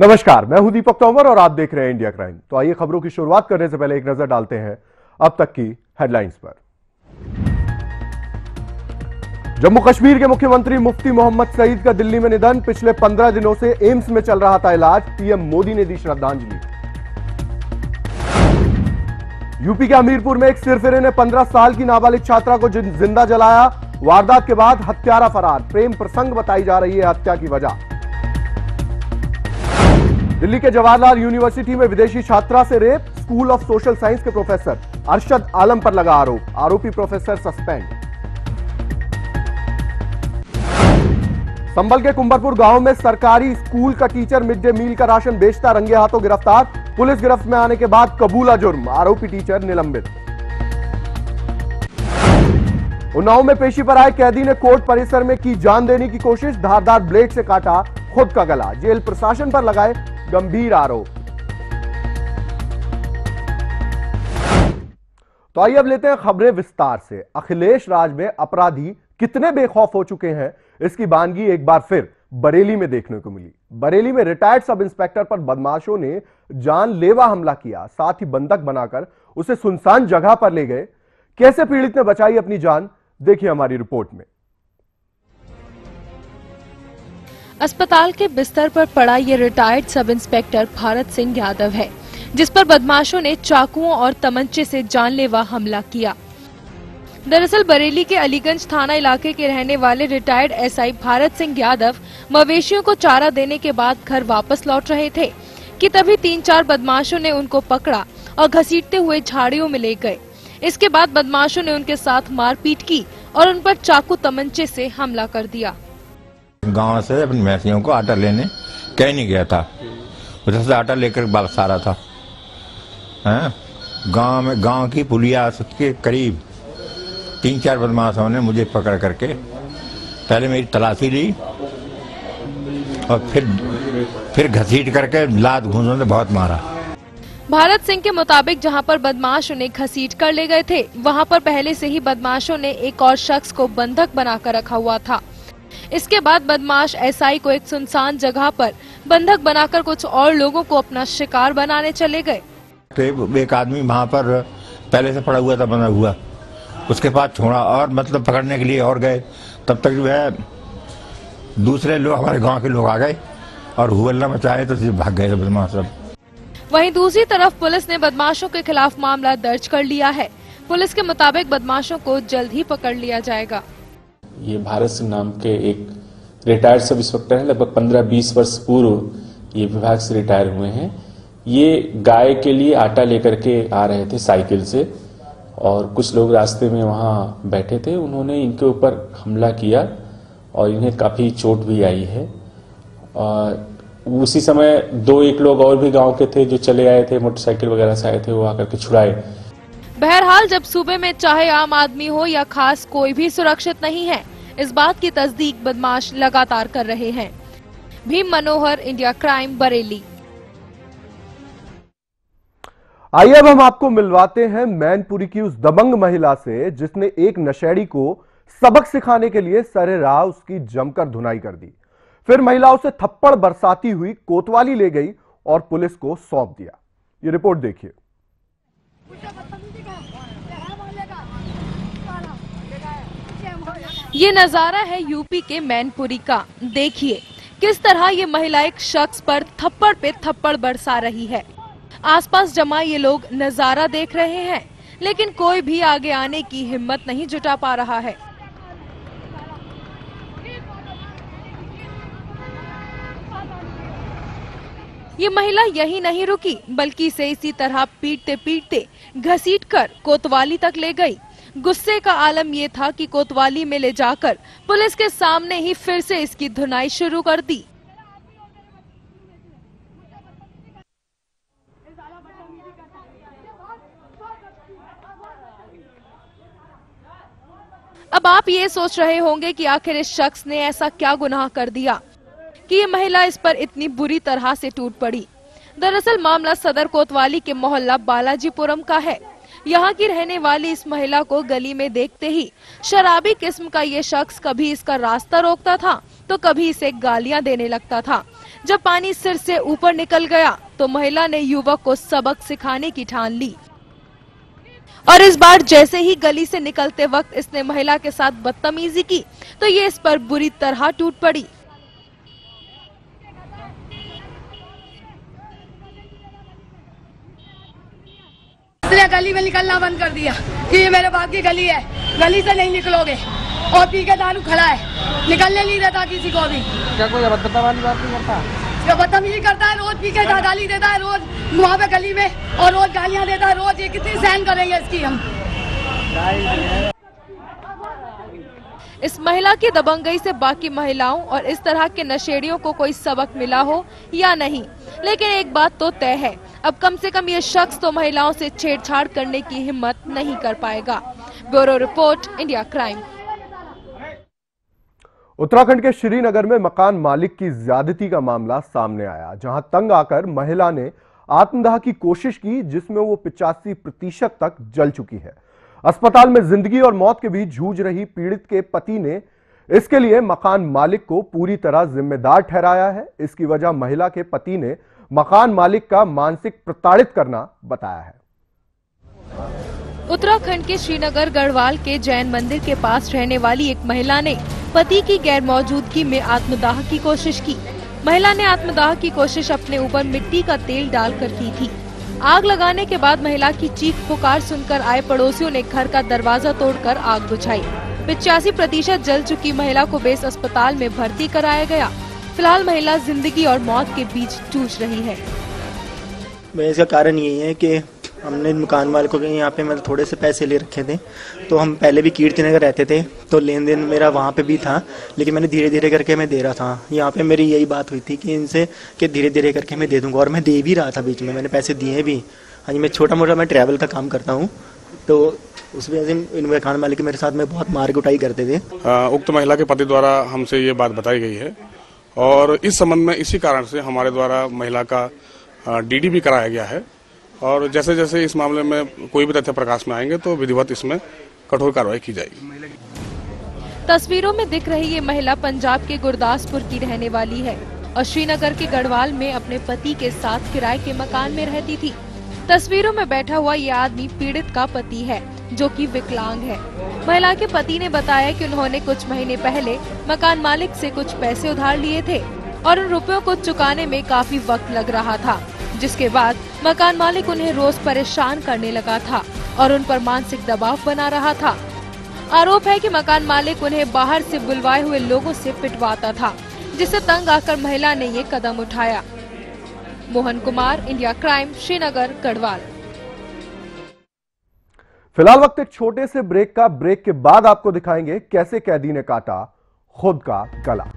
नमस्कार, मैं हूं दीपक तोमर और आप देख रहे हैं इंडिया क्राइम। तो आइए खबरों की शुरुआत करने से पहले एक नजर डालते हैं अब तक की हेडलाइंस पर। जम्मू कश्मीर के मुख्यमंत्री मुफ्ती मोहम्मद सईद का दिल्ली में निधन। पिछले 15 दिनों से एम्स में चल रहा था इलाज। पीएम मोदी ने दी श्रद्धांजलि। यूपी के हमीरपुर में एक सिरफिरे ने 15 साल की नाबालिग छात्रा को जिंदा जलाया। वारदात के बाद हत्यारा फरार। प्रेम प्रसंग बताई जा रही है हत्या की वजह। दिल्ली के जवाहरलाल यूनिवर्सिटी में विदेशी छात्रा से rape. School of social science के प्रोफेसर अरशद आलम पर लगा आरोप। आरोपी प्रोफेसर सस्पेंड। संभल के कुंभरपुर गांव में सरकारी स्कूल का टीचर मिड डे मील का राशन बेचता रंगे हाथों गिरफ्तार। पुलिस गिरफ्त में आने के बाद कबूला जुर्म। आरोपी टीचर निलंबित। उन्नाव में पेशी पर आए कैदी ने कोर्ट परिसर में की जान देने की कोशिश। धारदार ब्लेड से काटा खुद का गला। जेल प्रशासन पर लगाए गंभीर आरोप। तो आइए अब लेते हैं खबरें विस्तार से। अखिलेश राज में अपराधी कितने बेखौफ हो चुके हैं, इसकी बानगी एक बार फिर बरेली में देखने को मिली। बरेली में रिटायर्ड सब इंस्पेक्टर पर बदमाशों ने जानलेवा हमला किया, साथ ही बंधक बनाकर उसे सुनसान जगह पर ले गए। कैसे पीड़ित ने बचाई अपनी जान, देखिए हमारी रिपोर्ट में। अस्पताल के बिस्तर पर पड़ा ये retired sub inspector Bharat Singh Yadav है, जिस पर बदमाशों ने चाकुओं और तमंचे से जानलेवा हमला किया। दरअसल बरेली के अलीगंज थाना इलाके के रहने वाले रिटायर्ड एसआई भारत सिंह यादव मवेशियों को चारा देने के बाद घर वापस लौट रहे थे कि तभी 3-4 बदमाशों ने उनको पकड़ा और घसीटते हुए झाड़ियों में ले गए। इसके बाद बदमाशों ने उनके साथ मारपीट की और उन पर चाकू तमंचे से हमला कर दिया। गांव से अपनी भैंसियों को आटा लेने कहीं नहीं गया था, उधर से आटा लेकर वापस आ रहा था। गांव की पुलिया के करीब 3-4 बदमाशों ने मुझे पकड़ करके पहले मेरी तलाशी ली और फिर घसीट करके लात घूंसों से बहुत मारा। भारत सिंह के मुताबिक जहां पर बदमाश उन्हें घसीट कर ले गए थे, वहां पर पहले से ही बदमाशों ने एक और शख्स को बंधक बनाकर रखा हुआ था। इसके बाद बदमाश एसआई को एक सुनसान जगह पर बंधक बनाकर कुछ और लोगों को अपना शिकार बनाने चले गए। एक आदमी वहाँ पर पहले से पड़ा हुआ था, बंधा हुआ, उसके पास छोड़ा और मतलब पकड़ने के लिए और गए। तब तक वह दूसरे लोग, हमारे गांव के लोग आ गए और हुल्ला मचाए तो भाग गए बदमाश सब। वहीं दूसरी तरफ पुलिस ने बदमाशों के खिलाफ मामला दर्ज कर लिया है। पुलिस के मुताबिक बदमाशों को जल्द ही पकड़ लिया जाएगा। ये भारत सिंह नाम के एक रिटायर्ड सब इंस्पेक्टर है। लगभग 15-20 वर्ष पूर्व ये विभाग से रिटायर हुए हैं। ये गाय के लिए आटा लेकर के आ रहे थे साइकिल से और कुछ लोग रास्ते में वहाँ बैठे थे। उन्होंने इनके ऊपर हमला किया और इन्हें काफ़ी चोट भी आई है। और उसी समय 2-1 लोग और भी गांव के थे जो चले आए थे, मोटरसाइकिल वगैरह से आए थे, वो आकर के छुड़ाए। बहरहाल जब सूबे में चाहे आम आदमी हो या खास कोई भी सुरक्षित नहीं है, इस बात की तस्दीक बदमाश लगातार कर रहे हैं। भीम मनोहर, इंडिया क्राइम, बरेली। आइए अब हम आपको मिलवाते हैं मैनपुरी की उस दबंग महिला से जिसने एक नशेड़ी को सबक सिखाने के लिए सरेराह उसकी जमकर धुनाई कर दी। फिर महिला उसे थप्पड़ बरसाती हुई कोतवाली ले गई और पुलिस को सौंप दिया। ये रिपोर्ट देखिए। ये नजारा है यूपी के मैनपुरी का। देखिए किस तरह ये महिला एक शख्स पर थप्पड़ पे थप्पड़ बरसा रही है। आसपास जमा ये लोग नजारा देख रहे हैं, लेकिन कोई भी आगे आने की हिम्मत नहीं जुटा पा रहा है। ये महिला यही नहीं रुकी, बल्कि इसे इसी तरह पीटते पीटते घसीटकर कोतवाली तक ले गई। गुस्से का आलम ये था कि कोतवाली में ले जाकर पुलिस के सामने ही फिर से इसकी धुनाई शुरू कर दी। अब आप ये सोच रहे होंगे कि आखिर इस शख्स ने ऐसा क्या गुनाह कर दिया कि ये महिला इस पर इतनी बुरी तरह से टूट पड़ी। दरअसल मामला सदर कोतवाली के मोहल्ला बालाजीपुरम का है। यहाँ की रहने वाली इस महिला को गली में देखते ही शराबी किस्म का ये शख्स कभी इसका रास्ता रोकता था तो कभी इसे गालियां देने लगता था। जब पानी सिर से ऊपर निकल गया तो महिला ने युवक को सबक सिखाने की ठान ली और इस बार जैसे ही गली से निकलते वक्त इसने महिला के साथ बदतमीजी की तो ये इस पर बुरी तरह टूट पड़ी। इसने गली में निकलना बंद कर दिया कि ये मेरे बाप की गली है, गली से नहीं निकलोगे, और पी के दारू खड़ा है, निकलने नहीं देता किसी को भी। क्या कोई बदतमीजी बात नहीं करता? जो बदतमीजी करता है, रोज पी के गाली देता है, रोज वहाँ पे गली में, और रोज गालियाँ देता है रोज। ये कितनी सहन करेंगे इसकी हम। इस महिला की दबंगई से बाकी महिलाओं और इस तरह के नशेड़ियों को कोई सबक मिला हो या नहीं, लेकिन एक बात तो तय है, अब कम से कम ये शख्स तो महिलाओं से छेड़छाड़ करने की हिम्मत नहीं कर पाएगा। Bureau report, India crime. Uttarakhand के श्रीनगर में मकान मालिक की ज्यादती का मामला सामने आया, जहां तंग आकर महिला ने आत्मदाह की कोशिश की, जिसमें वो 85% तक जल चुकी है। अस्पताल में जिंदगी और मौत के बीच जूझ रही पीड़ित के पति ने इसके लिए मकान मालिक को पूरी तरह जिम्मेदार ठहराया है। इसकी वजह महिला के पति ने मकान मालिक का मानसिक प्रताड़ित करना बताया है। उत्तराखंड के श्रीनगर गढ़वाल के जैन मंदिर के पास रहने वाली एक महिला ने पति की गैर मौजूदगी में आत्मदाह की कोशिश की। महिला ने आत्मदाह की कोशिश अपने ऊपर मिट्टी का तेल डालकर की थी। आग लगाने के बाद महिला की चीख पुकार सुनकर आए पड़ोसियों ने घर का दरवाजा तोड़कर आग बुझाई। 85% जल चुकी महिला को बेस अस्पताल में भर्ती कराया गया। फिलहाल महिला जिंदगी और मौत के बीच जूझ रही है। इसका कारण यही है कि हमने मकान मालिकों के यहाँ पे मतलब थोड़े से पैसे ले रखे थे, तो हम पहले भी कीर्ति नगर रहते थे, तो लेन देन मेरा वहाँ पे भी था, लेकिन मैंने धीरे धीरे करके मैं दे रहा था। यहाँ पे मेरी यही बात हुई थी कि इनसे कि धीरे धीरे करके मैं दे दूंगा, और मैं दे भी रहा था। बीच में मैंने पैसे दिए भी। हाँ जी, मैं छोटा मोटा मैं ट्रैवल का काम करता हूँ, तो उस वजह से इन मकान मालिक मेरे साथ में बहुत मार कुटाई करते थे। उक्त महिला के पति द्वारा हमसे ये बात बताई गई है, और इस संबंध में इसी कारण से हमारे द्वारा महिला का डीडी भी कराया गया है, और जैसे जैसे इस मामले में कोई भी तथ्य प्रकाश में आएंगे तो विधिवत इसमें कठोर कार्रवाई की जाएगी। तस्वीरों में दिख रही ये महिला पंजाब के गुरदासपुर की रहने वाली है और श्रीनगर के गढ़वाल में अपने पति के साथ किराए के मकान में रहती थी। तस्वीरों में बैठा हुआ ये आदमी पीड़ित का पति है, जो कि विकलांग है। महिला के पति ने बताया कि उन्होंने कुछ महीने पहले मकान मालिक से कुछ पैसे उधार लिए थे और उन रुपयों को चुकाने में काफी वक्त लग रहा था, जिसके बाद मकान मालिक उन्हें रोज परेशान करने लगा था और उन पर मानसिक दबाव बना रहा था। आरोप है कि मकान मालिक उन्हें बाहर से बुलवाए हुए लोगों से पिटवाता था, जिससे तंग आकर महिला ने ये कदम उठाया। Mohan Kumar, India crime, Srinagar, Garhwal. फिलहाल वक्त एक छोटे से ब्रेक का। ब्रेक के बाद आपको दिखाएंगे कैसे कैदी ने काटा खुद का गला।